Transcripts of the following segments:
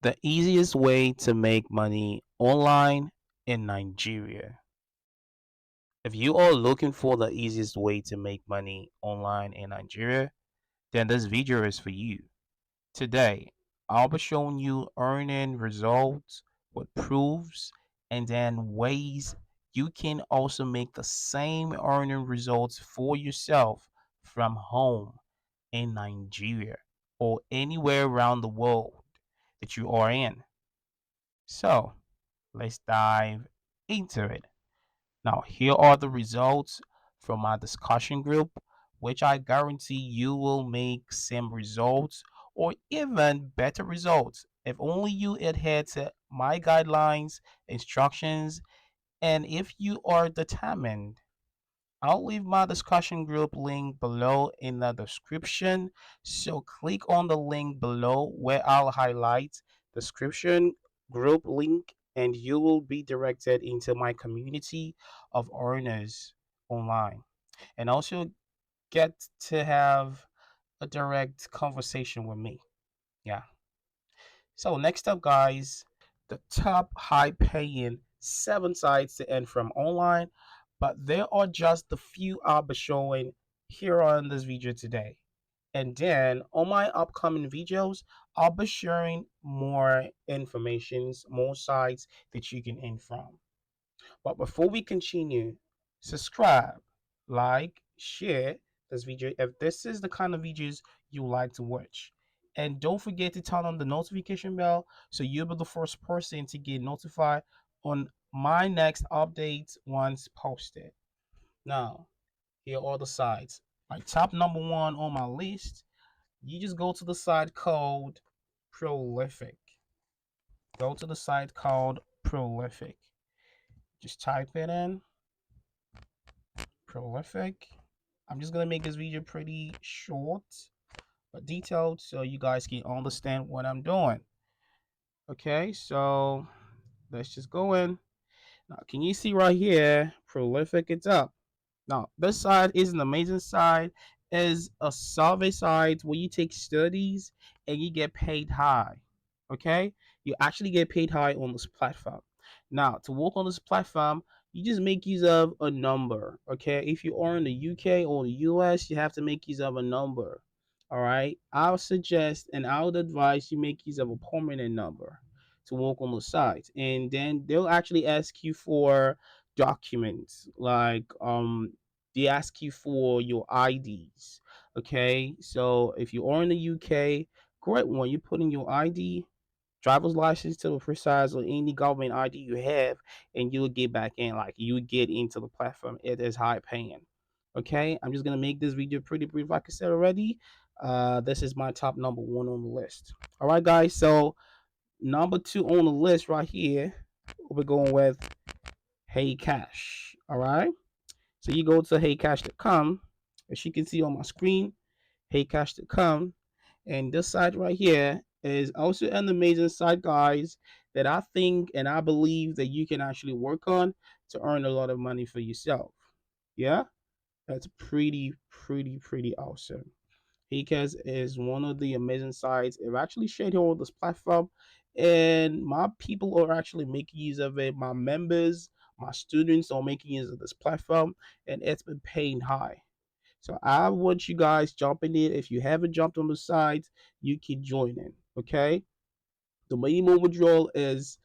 The easiest way to make money online in Nigeria. If you are looking for the easiest way to make money online in Nigeria, then this video is for you. Today, I'll be showing you earning results with proofs and then ways you can also make the same earning results for yourself from home in Nigeria or anywhere around the world that you are in. So, let's dive into it. Now, here are the results from my discussion group, which I guarantee you will make same results or even better results if only you adhere to my guidelines, instructions, and if you are determined. I'll leave my discussion group link below in the description. So click on the link below where I'll highlight description group link and you will be directed into my community of earners online. And also get to have a direct conversation with me. Yeah. So next up guys, the top high paying 7 sites to earn from online, but there are just the few I'll be showing here on this video today. And then on my upcoming videos, I'll be sharing more informations, more sites that you can earn from. But before we continue, subscribe, like, share this video if this is the kind of videos you like to watch. And don't forget to turn on the notification bell so you'll be the first person to get notified on my next updates once posted. Now, here are the sites. My top number one on my list, you just go to the site called Prolific. Go to the site called Prolific. Just type it in Prolific. I'm just gonna make this video pretty short but detailed so you guys can understand what I'm doing. Okay, so let's just go in. Now, can you see right here? Prolific, it's up. Now, this side is an amazing side. Is a survey site where you take studies and you get paid high. Okay, you actually get paid high on this platform. Now, to work on this platform, you just make use of a number. Okay, if you are in the UK or the US, you have to make use of a number. All right, I would suggest and I would advise you make use of a permanent number to work on the site, and then they'll actually ask you for documents like they ask you for your IDs. Okay, so if you are in the UK, great one. You put in your ID, driver's license to be precise, or any government ID you have, and you'll get back in. Like you get into the platform. It is high paying. Okay, I'm just gonna make this video pretty brief. Like I said already, this is my top number one on the list. All right, guys. So number two on the list right here, we're going with Hey Cash. All right. So you go to heycash.com, as you can see on my screen, heycash.com, and this site right here is also an amazing site, guys, that I think and I believe that you can actually work on to earn a lot of money for yourself. Yeah, that's pretty awesome. Heycast is one of the amazing sites. I've actually shared here on this platform, and my people are actually making use of it. My members, my students are making use of this platform, and it's been paying high. So I want you guys jumping in. If you haven't jumped on the site, you can join in. Okay. The minimum withdrawal is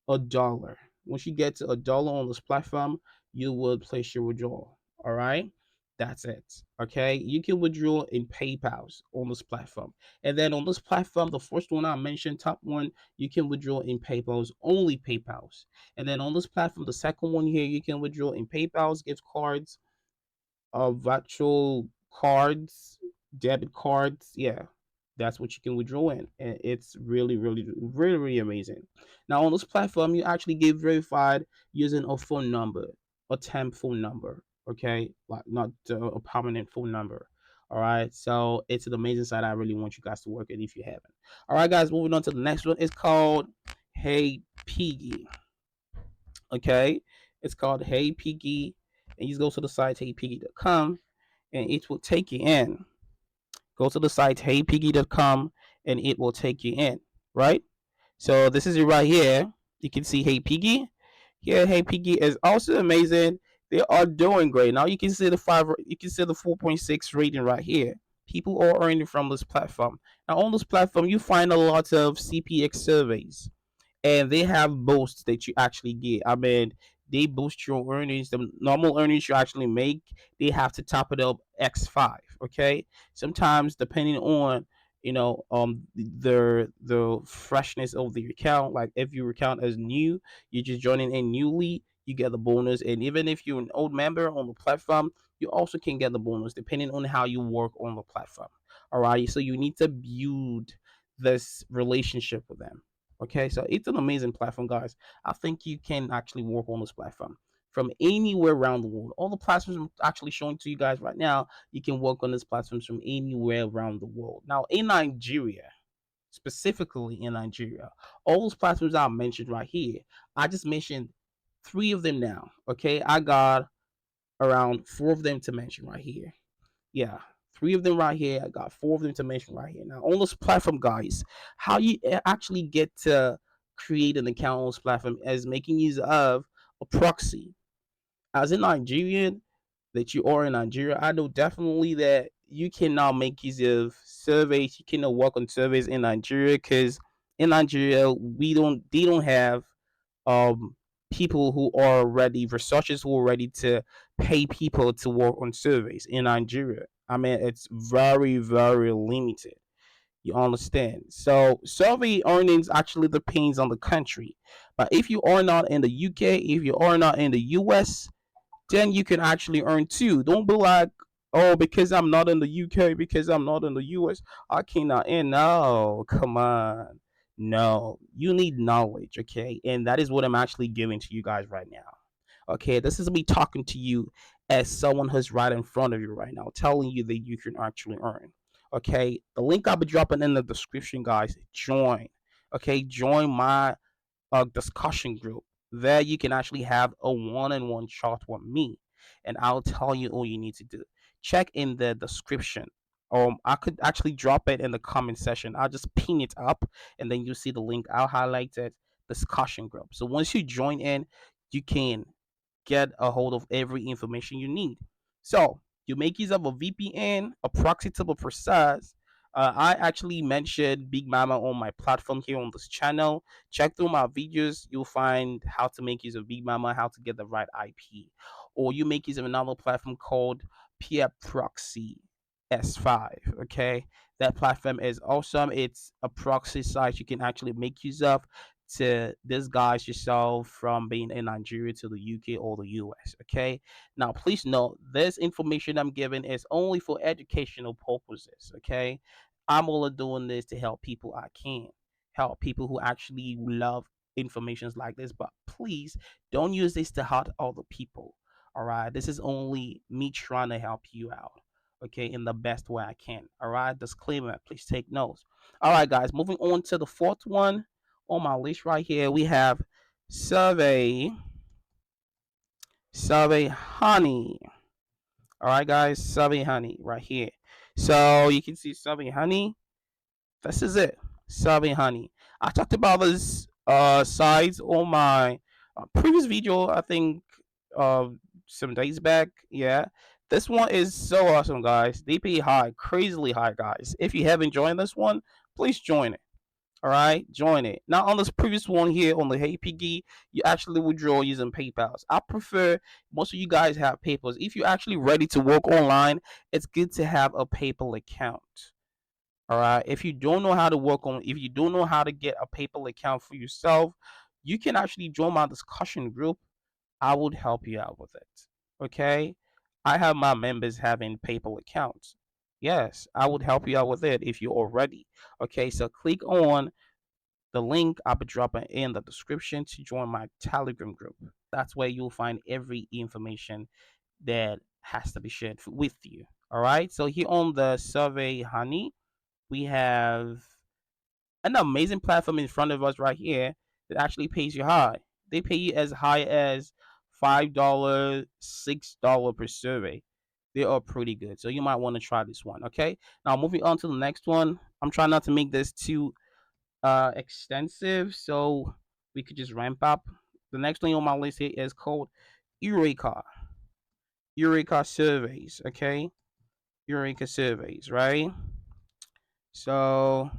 $1. Once you get to $1 on this platform, you will place your withdrawal. All right. That's it. Okay. You can withdraw in PayPal's on this platform. And then on this platform, the first one I mentioned, top one, you can withdraw in PayPal's, only PayPal's. And then on this platform, the second one here, you can withdraw in PayPal's, gift cards, virtual cards, debit cards. Yeah, that's what you can withdraw in, and it's really amazing. Now on this platform, you actually get verified using a phone number, a temp phone number. Okay, like not a permanent phone number. All right, so it's an amazing site. I really want you guys to work it if you haven't. All right, guys, moving on to the next one. It's called Hey Piggy. Okay, it's called Hey Piggy, and you go to the site heypiggy.com, and it will take you in. Go to the site heypiggy.com, and it will take you in, right? So this is it right here. You can see Hey Piggy. Here, Hey Piggy is also amazing. They are doing great. Now you can see the five. You can see the 4.6 rating right here. People are earning from this platform. Now on this platform, you find a lot of CPX surveys, and they have boosts that you actually get. I mean, they boost your earnings. The normal earnings you actually make, they have to top it up X5. Okay, sometimes depending on the freshness of the account. Like if your account is new, you're just joining in newly, you get the bonus. And even if you're an old member on the platform, you also can get the bonus depending on how you work on the platform. All right, so you need to build this relationship with them. Okay, so it's an amazing platform, guys. I think you can actually work on this platform from anywhere around the world. All the platforms I'm actually showing to you guys right now, you can work on these platforms from anywhere around the world. Now, in Nigeria, specifically in Nigeria, all those platforms I mentioned right here, I just mentioned three of them now. Okay, I got around four of them to mention right here. Yeah, three of them right here. I got four of them to mention right here. Now, on this platform, guys, how you actually get to create an account on this platform is making use of a proxy. As a Nigerian, that you are in Nigeria, I know definitely that you cannot make use of surveys. You cannot work on surveys in Nigeria because in Nigeria they don't have um people who are ready, researchers who are ready to pay people to work on surveys in Nigeria. I mean, it's very, very limited. You understand? So survey earnings actually depends on the country. But if you are not in the UK, if you are not in the US, then you can actually earn too. Don't be like, oh, because I'm not in the UK, because I'm not in the US, I cannot earn. No, come on. No, you need knowledge, okay? And that is what I'm actually giving to you guys right now. Okay, this is me talking to you as someone who's right in front of you right now, telling you that you can actually earn. Okay, the link I'll be dropping in the description, guys. Join. Okay, join my discussion group. There you can actually have a one-on-one chat with me, and I'll tell you all you need to do. Check in the description. I could actually drop it in the comment section. I'll just pin it up, and then you see the link. I'll highlight it. Discussion group. So once you join in, you can get a hold of every information you need. So you make use of a VPN, a proxy to be precise. I actually mentioned Big Mama on my platform here on this channel. Check through my videos. You'll find how to make use of Big Mama, how to get the right IP. Or you make use of another platform called Peer Proxy S5. Okay. That platform is awesome. It's a proxy site you can actually make use of to disguise yourself from being in Nigeria to the UK or the US. Okay. Now, please note this information I'm giving is only for educational purposes. Okay. I'm only doing this to help people I can, help people who actually love informations like this. But please don't use this to hurt other people. All right. This is only me trying to help you out. Okay. In the best way I can. All right. Disclaimer. Please take notes. All right, guys. Moving on to the fourth one on my list right here, we have survey survey honey. All right, guys, survey honey right here. So you can see survey honey. This is it, survey honey. I talked about this sites on my previous video. I think uh some days back. Yeah, this one is so awesome, guys. They pay high, crazily high, guys. If you haven't joined this one, please join it. All right, join it. Now on this previous one here on the Hey Piggy, you actually withdraw using PayPal's. I prefer most of you guys have PayPal's. If you're actually ready to work online, it's good to have a PayPal account. All right. If you don't know how to work on, if you don't know how to get a PayPal account for yourself, you can actually join my discussion group. I would help you out with it. Okay. I have my members having PayPal accounts. Yes, I would help you out with it if you're already. Okay, so click on the link I'll be dropping in the description to join my Telegram group. That's where you'll find every information that has to be shared with you. All right. So here on the survey, honey, we have an amazing platform in front of us right here that actually pays you high. They pay you as high as $5, $6 per survey. They are pretty good. So you might want to try this one. Okay. Now moving on to the next one. I'm trying not to make this too extensive, so we could just ramp up. The next thing on my list here is called Eureka. Eureka surveys, okay? Eureka surveys, right? So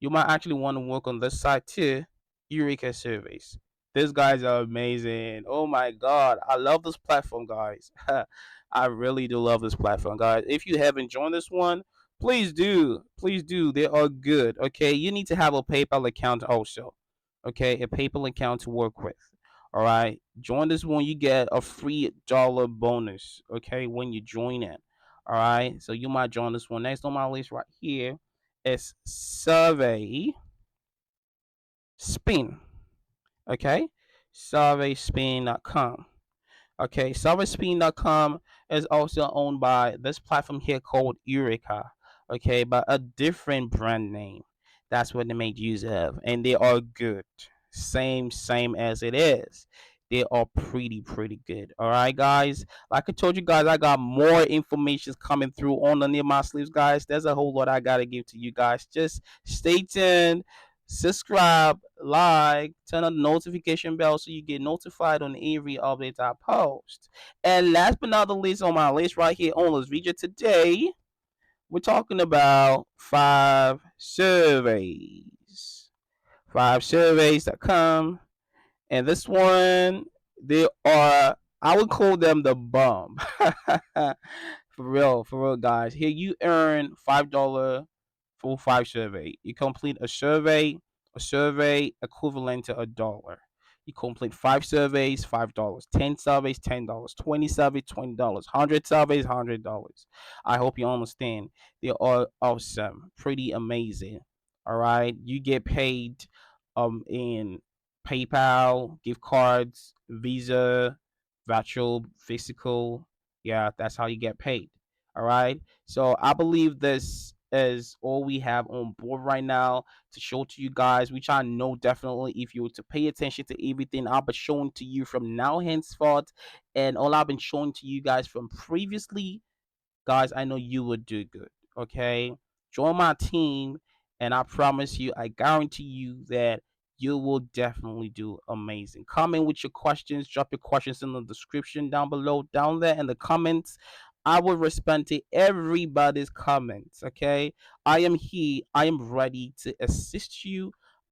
you might actually want to work on this side too. Eureka surveys. These guys are amazing. Oh my god, I love this platform, guys. I really do love this platform, guys. If you haven't joined this one, please do. Please do. They are good. Okay, you need to have a PayPal account also. Okay, a PayPal account to work with. All right, join this one. You get a free dollar bonus. Okay, when you join it. All right, so you might join this one. Next on my list right here is survey spin. Okay, surveyspin.com. Okay, surveyspin.com is also owned by this platform here called Eureka. Okay, but a different brand name. That's what they made use of, and they are good. Same as it is. They are pretty good. All right, guys. Like I told you guys, I got more information coming through on the near my sleeves, guys. There's a whole lot I gotta give to you guys. Just stay tuned, subscribe, like, turn on the notification bell so you get notified on every update I post. And last but not the least on my list right here on this video today, we're talking about 5 surveys. 5 surveys.com. And this one, they are, I would call them the bomb. For real, guys. Here you earn $5 full 5 survey. You complete a survey equivalent to $1. You complete 5 surveys, $5. 10 surveys, $10. 20 surveys, $20. 100 surveys, $100. I hope you understand. They are awesome, pretty amazing. All right, you get paid in PayPal, gift cards, Visa, virtual, physical. Yeah, that's how you get paid. All right. So I believe this is all we have on board right now to show to you guys, which I know definitely if you were to pay attention to everything I've been showing to you from now henceforth and all I've been showing to you guys from previously, guys, I know you would do good. Okay, join my team, and I promise you, I guarantee you that you will definitely do amazing. Comment with your questions. Drop your questions in the description down below, down there in the comments. I will respond to everybody's comments. Okay, I am here. I am ready to assist you